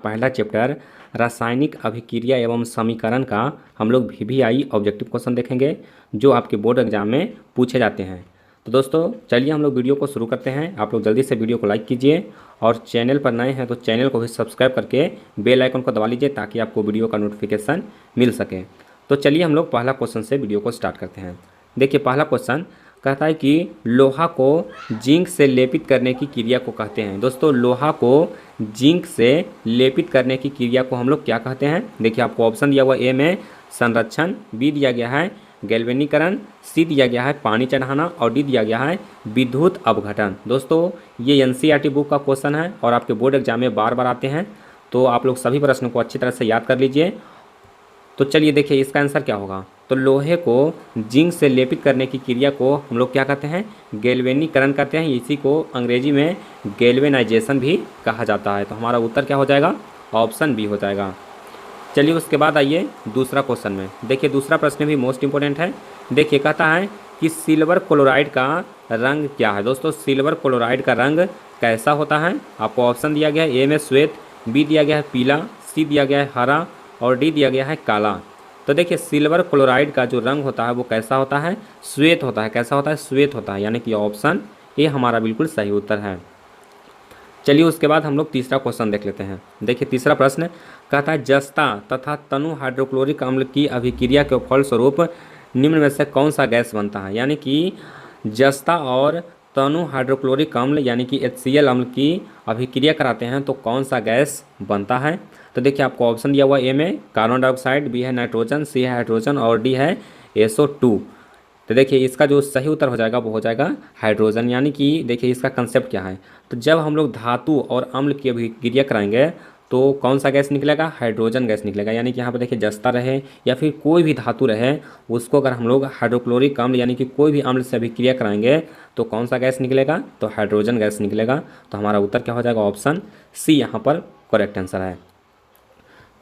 पहला चैप्टर रासायनिक अभिक्रिया एवं समीकरण का हम लोग VVI ऑब्जेक्टिव क्वेश्चन देखेंगे जो आपके बोर्ड एग्जाम में पूछे जाते हैं। तो दोस्तों चलिए हम लोग वीडियो को शुरू करते हैं। आप लोग जल्दी से वीडियो को लाइक कीजिए और चैनल पर नए हैं तो चैनल को भी सब्सक्राइब करके बेल आइकन को दबा लीजिए ताकि आपको वीडियो का नोटिफिकेशन मिल सके। तो चलिए हम लोग पहला क्वेश्चन से वीडियो को स्टार्ट करते हैं। देखिए पहला क्वेश्चन कहता है कि लोहा को जिंक से लेपित करने की क्रिया को कहते हैं। दोस्तों लोहा को जिंक से लेपित करने की क्रिया को हम लोग क्या कहते हैं? देखिए आपको ऑप्शन दिया हुआ ए में संरक्षण, बी दिया गया है गैल्वेनीकरण, सी दिया गया है पानी चढ़ाना और डी दिया गया है विद्युत अपघटन। दोस्तों ये NCERT बुक का क्वेश्चन है और आपके बोर्ड एग्जाम में बार बार आते हैं, तो आप लोग सभी प्रश्नों को अच्छी तरह से याद कर लीजिए। तो चलिए देखिए इसका आंसर क्या होगा। तो लोहे को जिंक से लेपित करने की क्रिया को हम लोग क्या कहते हैं? गैल्वेनीकरण कहते हैं। इसी को अंग्रेजी में गैल्वेनाइजेशन भी कहा जाता है। तो हमारा उत्तर क्या हो जाएगा? ऑप्शन बी हो जाएगा। चलिए उसके बाद आइए दूसरा क्वेश्चन में। देखिए दूसरा प्रश्न भी मोस्ट इंपॉर्टेंट है। देखिए कहता है कि सिल्वर क्लोराइड का रंग क्या है। दोस्तों सिल्वर क्लोराइड का रंग कैसा होता है? आपको ऑप्शन दिया गया है ए में श्वेत, बी दिया गया है पीला, सी दिया गया है हरा और डी दिया गया है काला। तो देखिए सिल्वर क्लोराइड का जो रंग होता है वो कैसा होता है? श्वेत होता है। कैसा होता है? श्वेत होता है, यानी कि ऑप्शन ए हमारा बिल्कुल सही उत्तर है। चलिए उसके बाद हम लोग तीसरा क्वेश्चन देख लेते हैं। देखिए तीसरा प्रश्न कहता है जस्ता तथा तनु हाइड्रोक्लोरिक अम्ल की अभिक्रिया के फलस्वरूप निम्न में से कौन सा गैस बनता है? यानी कि जस्ता और तनु हाइड्रोक्लोरिक अम्ल यानी कि HCl अम्ल की अभिक्रिया कराते हैं तो कौन सा गैस बनता है? तो देखिए आपको ऑप्शन दिया हुआ ए में कार्बन डाइऑक्साइड, बी है नाइट्रोजन, सी है हाइड्रोजन और डी है SO2। तो देखिए इसका जो सही उत्तर हो जाएगा वो हो जाएगा हाइड्रोजन। यानी कि देखिए इसका कंसेप्ट क्या है, तो जब हम लोग धातु और अम्ल की अभिक्रिया कराएंगे तो कौन सा गैस निकलेगा? हाइड्रोजन गैस निकलेगा। यानी कि यहाँ पर देखिए जस्ता रहे या फिर कोई भी धातु रहे उसको अगर हम लोग हाइड्रोक्लोरिक अम्ल यानी कि कोई भी अम्ल से अभिक्रिया कराएंगे तो कौन सा गैस निकलेगा? तो हाइड्रोजन गैस निकलेगा। तो हमारा उत्तर क्या हो जाएगा? ऑप्शन सी यहाँ पर करेक्ट आंसर है।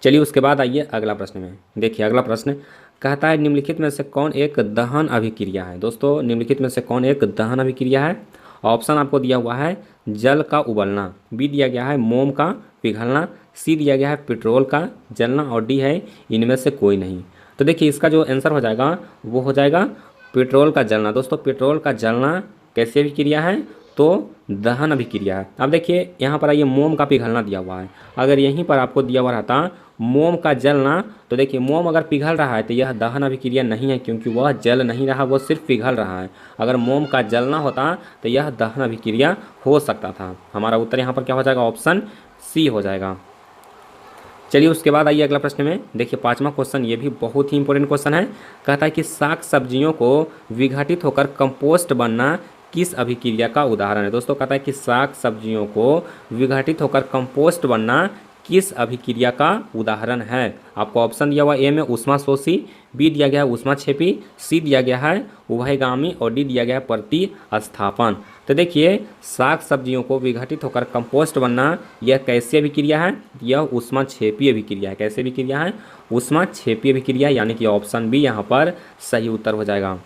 चलिए उसके बाद आइए अगला प्रश्न में। देखिए अगला प्रश्न कहता है निम्नलिखित में से कौन एक दहन अभिक्रिया है? दोस्तों निम्नलिखित में से कौन एक दहन अभिक्रिया है? ऑप्शन आपको दिया हुआ है जल का उबलना, बी दिया गया है मोम का पिघलना, सी दिया गया है पेट्रोल का जलना और डी है इनमें से कोई नहीं। तो देखिए इसका जो आंसर हो जाएगा वो हो जाएगा पेट्रोल का जलना। दोस्तों पेट्रोल का जलना कैसी अभिक्रिया है? तो दहन अभिक्रिया है। अब देखिए यहाँ पर आइए मोम का पिघलना दिया हुआ है। अगर यहीं पर आपको दिया हुआ रहता मोम का जलना तो देखिए मोम अगर पिघल रहा है तो यह दहन अभिक्रिया नहीं है क्योंकि वह जल नहीं रहा, वो सिर्फ पिघल रहा है। अगर मोम का जलना होता तो यह दहन अभिक्रिया हो सकता था। हमारा उत्तर यहाँ पर क्या हो जाएगा? ऑप्शन सी हो जाएगा। चलिए उसके बाद आइए अगला प्रश्न में। देखिए पांचवा क्वेश्चन ये भी बहुत ही इंपॉर्टेंट क्वेश्चन है। कहता है कि साग सब्जियों को विघटित होकर कंपोस्ट बनना किस अभिक्रिया का उदाहरण है? दोस्तों कहता है कि साग सब्जियों को विघटित होकर कंपोस्ट बनना किस अभिक्रिया का उदाहरण है? आपको ऑप्शन दिया हुआ ए में ऊष्माशोषी, बी दिया गया है ऊष्माक्षेपी, सी दिया गया है उभयगामी और डी दिया गया है प्रतिस्थापन। तो देखिए साग सब्जियों को विघटित होकर कंपोस्ट बनना यह कैसी अभिक्रिया है? यह ऊष्माक्षेपी अभिक्रिया है। कैसी अभिक्रिया है? ऊष्माक्षेपी अभिक्रिया, यानी कि ऑप्शन बी यहाँ पर सही उत्तर हो जाएगा।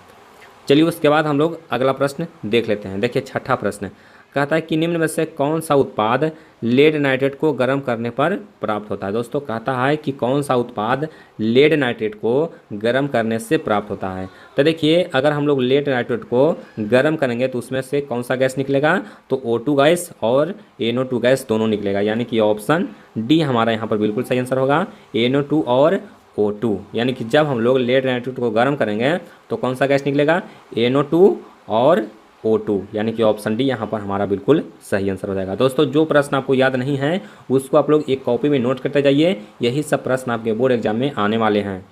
चलिए उसके बाद हम लोग अगला प्रश्न देख लेते हैं। देखिए छठा प्रश्न कहता है कि निम्न में से कौन सा उत्पाद लेड नाइट्रेट को गर्म करने पर प्राप्त होता है? दोस्तों कहता है कि कौन सा उत्पाद लेड नाइट्रेट को गर्म करने से प्राप्त होता है। तो देखिए अगर हम लोग लेड नाइट्रेट को गर्म करेंगे तो उसमें से कौन सा गैस निकलेगा? तो O2 गैस और NO2 गैस दोनों निकलेगा। यानी कि ऑप्शन डी हमारा यहाँ पर बिल्कुल सही आंसर होगा, NO2 और O2। यानी कि जब हम लोग लेड नाइट्रेट को गर्म करेंगे तो कौन सा गैस निकलेगा? NO2 और O2, यानी कि ऑप्शन डी यहाँ पर हमारा बिल्कुल सही आंसर हो जाएगा। दोस्तों जो प्रश्न आपको याद नहीं है उसको आप लोग एक कॉपी में नोट करते जाइए, यही सब प्रश्न आपके बोर्ड एग्जाम में आने वाले हैं।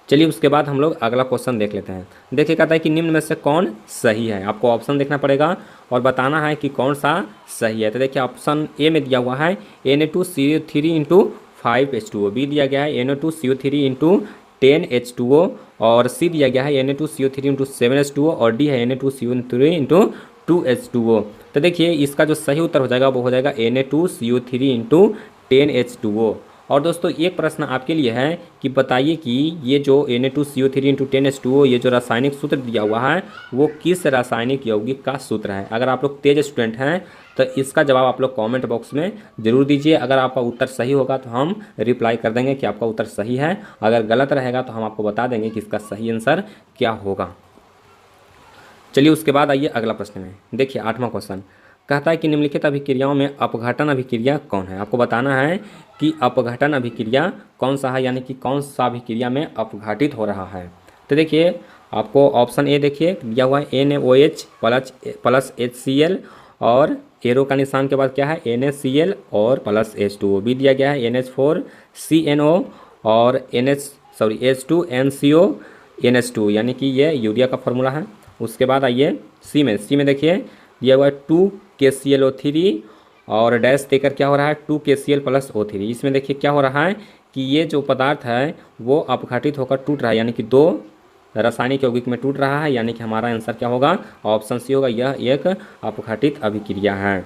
चलिए उसके बाद हम लोग अगला क्वेश्चन देख लेते हैं। देखिए कहता है कि निम्न में से कौन सही है? आपको ऑप्शन देखना पड़ेगा और बताना है कि कौन सा सही है। तो देखिए ऑप्शन ए में दिया हुआ है Na2CO3 × 5H2O, बी दिया गया है Na2CO3 × 10H2O और सी दिया गया है Na2CO3 × 7H2O और डी है Na2CO3 × 2H2O। तो देखिए इसका जो सही उत्तर हो जाएगा वो हो जाएगा Na2CO3 × 10H2O। और दोस्तों एक प्रश्न आपके लिए है कि बताइए कि ये जो Na2CO3 × 10H2O ये जो रासायनिक सूत्र दिया हुआ है वो किस रासायनिक यौगिक का सूत्र है? अगर आप लोग तेज स्टूडेंट हैं तो इसका जवाब आप लोग कमेंट बॉक्स में ज़रूर दीजिए। अगर आपका उत्तर सही होगा तो हम रिप्लाई कर देंगे कि आपका उत्तर सही है, अगर गलत रहेगा तो हम आपको बता देंगे कि इसका सही आंसर क्या होगा। चलिए उसके बाद आइए अगला प्रश्न में। देखिए 8वां क्वेश्चन कहता है कि निम्नलिखित अभिक्रियाओं में अपघटन अभिक्रिया कौन है। आपको बताना है कि अपघटन अभिक्रिया कौन सा है, यानी कि कौन सा अभिक्रिया में अपघटित हो रहा है। तो देखिए आपको ऑप्शन ए देखिए दिया हुआ है NaOH प्लस HCl और एरो का निशान के बाद क्या है NaCl और प्लस H2O भी दिया गया है NH4CNO और H2NCO NH2, यानी कि ये यूरिया का फॉर्मूला है। उसके बाद आइए सी में देखिए दिया हुआ है 2KClO3 और डैश देकर क्या हो रहा है 2KCl प्लस O3। इसमें देखिए क्या हो रहा है कि ये जो पदार्थ है वो अपघटित होकर टूट रहा है, यानी कि दो रासायनिक यौगिक में टूट रहा है, यानी कि हमारा आंसर क्या होगा ऑप्शन सी होगा, यह एक अपघटित अभिक्रिया है।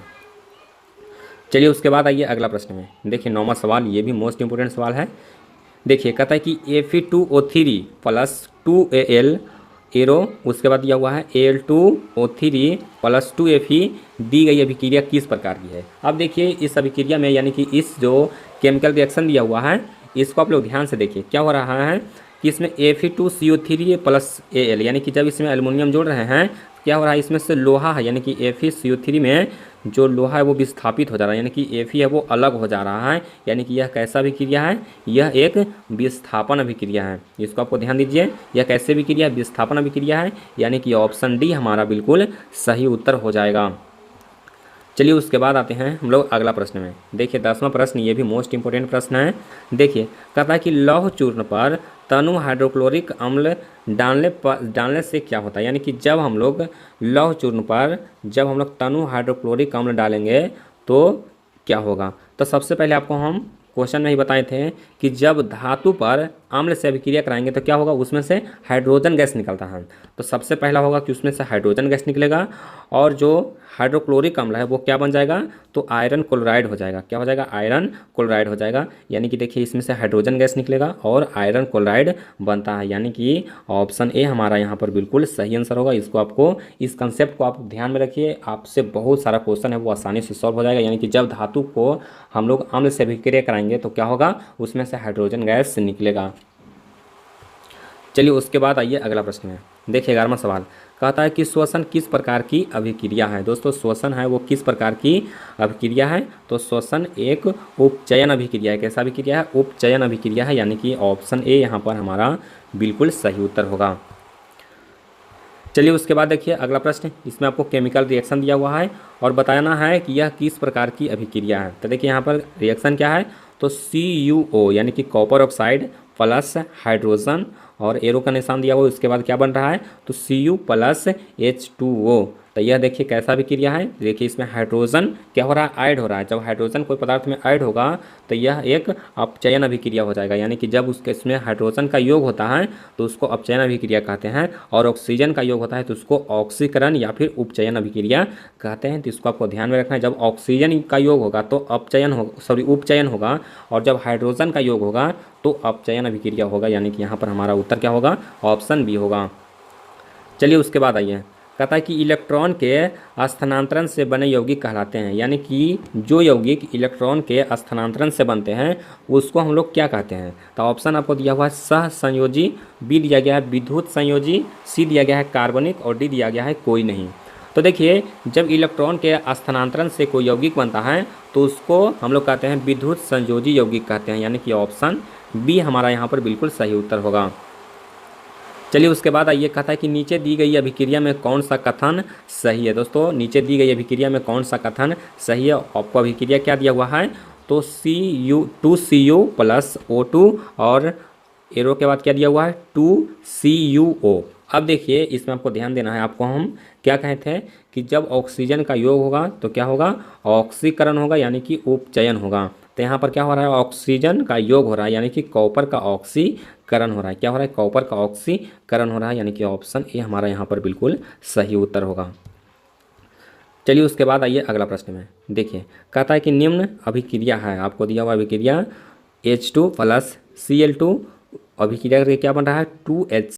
चलिए उसके बाद आइए अगला प्रश्न में। देखिए 9वां सवाल, ये भी मोस्ट इंपोर्टेंट सवाल है। देखिए कहता है कि Fe2O3 प्लस 2Al एरो, उसके बाद दिया हुआ है Al2O3 प्लस 2Fe दी गई अभिक्रिया किस प्रकार की है। अब देखिए इस अभिक्रिया में, यानी कि इस जो केमिकल रिएक्शन दिया हुआ है इसको आप लोग ध्यान से देखिए क्या हो रहा है कि इसमें Fe2CO3 प्लस Al, यानी कि जब इसमें एल्युमिनियम जोड़ रहे हैं क्या हो रहा है, इसमें से लोहा है यानी कि FeCO3 में जो लोहा है वो विस्थापित हो जा रहा है, यानी कि Fe है वो अलग हो जा रहा है, यानी कि यह कैसा अभिक्रिया है, यह एक विस्थापन अभिक्रिया है। इसको आपको ध्यान दीजिए, यह कैसे अभिक्रिया विस्थापन अभिक्रिया है, यानी कि ऑप्शन डी हमारा बिल्कुल सही उत्तर हो जाएगा। चलिए उसके बाद आते हैं हम लोग अगला प्रश्न में। देखिए 10वां प्रश्न, ये भी मोस्ट इंपोर्टेंट प्रश्न है। देखिए कहता है कि लौह चूर्ण पर तनु हाइड्रोक्लोरिक अम्ल डालने से क्या होता है, यानी कि जब हम लोग लौह चूर्ण पर जब हम लोग तनु हाइड्रोक्लोरिक अम्ल डालेंगे तो क्या होगा। तो सबसे पहले आपको हम क्वेश्चन में ही बताए थे कि जब धातु पर अम्ल से अभिक्रिया कराएंगे तो क्या होगा, उसमें से हाइड्रोजन गैस निकलता है। तो सबसे पहला होगा कि उसमें से हाइड्रोजन गैस निकलेगा और जो हाइड्रोक्लोरिक अम्ल है वो क्या बन जाएगा, तो आयरन क्लोराइड हो जाएगा। क्या हो जाएगा, आयरन क्लोराइड हो जाएगा, यानी कि देखिए इसमें से हाइड्रोजन गैस निकलेगा और आयरन क्लोराइड बनता है, यानी कि ऑप्शन ए हमारा यहाँ पर बिल्कुल सही आंसर होगा। इसको आपको इस कंसेप्ट को आप ध्यान में रखिए, आपसे बहुत सारा क्वेश्चन है वो आसानी से सॉल्व हो जाएगा। यानी कि जब धातु को हम लोग अम्ल से अभिक्रिया कराएंगे तो क्या होगा, उसमें से हाइड्रोजन गैस निकलेगा। चलिए उसके बाद आइए अगला प्रश्न है। देखिए 11वां सवाल कहता है कि श्वसन किस प्रकार की अभिक्रिया है। दोस्तों श्वसन है वो किस प्रकार की अभिक्रिया है, तो श्वसन एक उपचयन अभिक्रिया है। कैसा अभिक्रिया है, उपचयन अभिक्रिया है, यानी कि ऑप्शन ए यहाँ पर हमारा बिल्कुल सही उत्तर होगा। चलिए उसके बाद देखिए अगला प्रश्न, इसमें आपको केमिकल रिएक्शन दिया हुआ है और बताना है कि यह किस प्रकार की अभिक्रिया है। तो देखिए यहाँ पर रिएक्शन क्या है, तो CuO यानी कि कॉपर ऑक्साइड प्लस हाइड्रोजन और एरो का निशान दिया हुआ है, उसके बाद क्या बन रहा है, तो Cu प्लस H2O। तो यह देखिए कैसा अभिक्रिया है, देखिए इसमें हाइड्रोजन क्या हो रहा है, ऐड हो रहा है। जब हाइड्रोजन कोई पदार्थ में ऐड होगा तो यह एक अपचयन अभिक्रिया हो जाएगा, यानी कि जब उसके इसमें हाइड्रोजन का योग होता है तो उसको अपचयन अभिक्रिया कहते हैं, और ऑक्सीजन का योग होता है तो उसको ऑक्सीकरण या फिर उपचयन अभिक्रिया कहते हैं। तो इसको आपको ध्यान में रखना है, जब ऑक्सीजन का योग होगा तो उपचयन होगा, और जब हाइड्रोजन का योग होगा तो अपचयन अभिक्रिया होगा, यानी कि यहाँ पर हमारा उत्तर क्या होगा, ऑप्शन बी होगा। चलिए उसके बाद आइए, कहता है कि इलेक्ट्रॉन के स्थानांतरण से बने यौगिक कहलाते हैं, यानी कि जो यौगिक इलेक्ट्रॉन के स्थानांतरण से बनते हैं उसको हम लोग क्या कहते हैं। तो ऑप्शन आपको दिया हुआ है सह संयोजी, बी दिया गया है विद्युत संयोजी, सी दिया गया है कार्बनिक और डी दिया गया है कोई नहीं। तो देखिए जब इलेक्ट्रॉन के स्थानांतरण से कोई यौगिक बनता है तो उसको हम लोग कहते हैं विद्युत संयोजी यौगिक कहते हैं, यानी कि ऑप्शन बी हमारा यहाँ पर बिल्कुल सही उत्तर होगा। चलिए उसके बाद आइए, कहता है कि नीचे दी गई अभिक्रिया में कौन सा कथन सही है। दोस्तों नीचे दी गई अभिक्रिया में कौन सा कथन सही है, आपको अभिक्रिया क्या दिया हुआ है, तो Cu प्लस O2 और एरो के बाद क्या दिया हुआ है 2CuO। अब देखिए इसमें आपको ध्यान देना है, आपको हम क्या कहे थे कि जब ऑक्सीजन का योग होगा तो क्या होगा, ऑक्सीकरण होगा, यानी कि उपचयन होगा। तो यहाँ पर क्या हो रहा है, ऑक्सीजन का योग हो रहा है, यानी कि कॉपर का ऑक्सीकरण हो रहा है। क्या हो रहा है, कॉपर का ऑक्सीकरण हो रहा है, यानी कि ऑप्शन ए हमारा यहाँ पर बिल्कुल सही उत्तर होगा। चलिए उसके बाद आइए अगला प्रश्न में। देखिए कहता है कि निम्न अभिक्रिया है, आपको दिया हुआ अभिक्रिया H2 प्लस Cl2 अभिक्रिया करके क्या बन रहा है 2H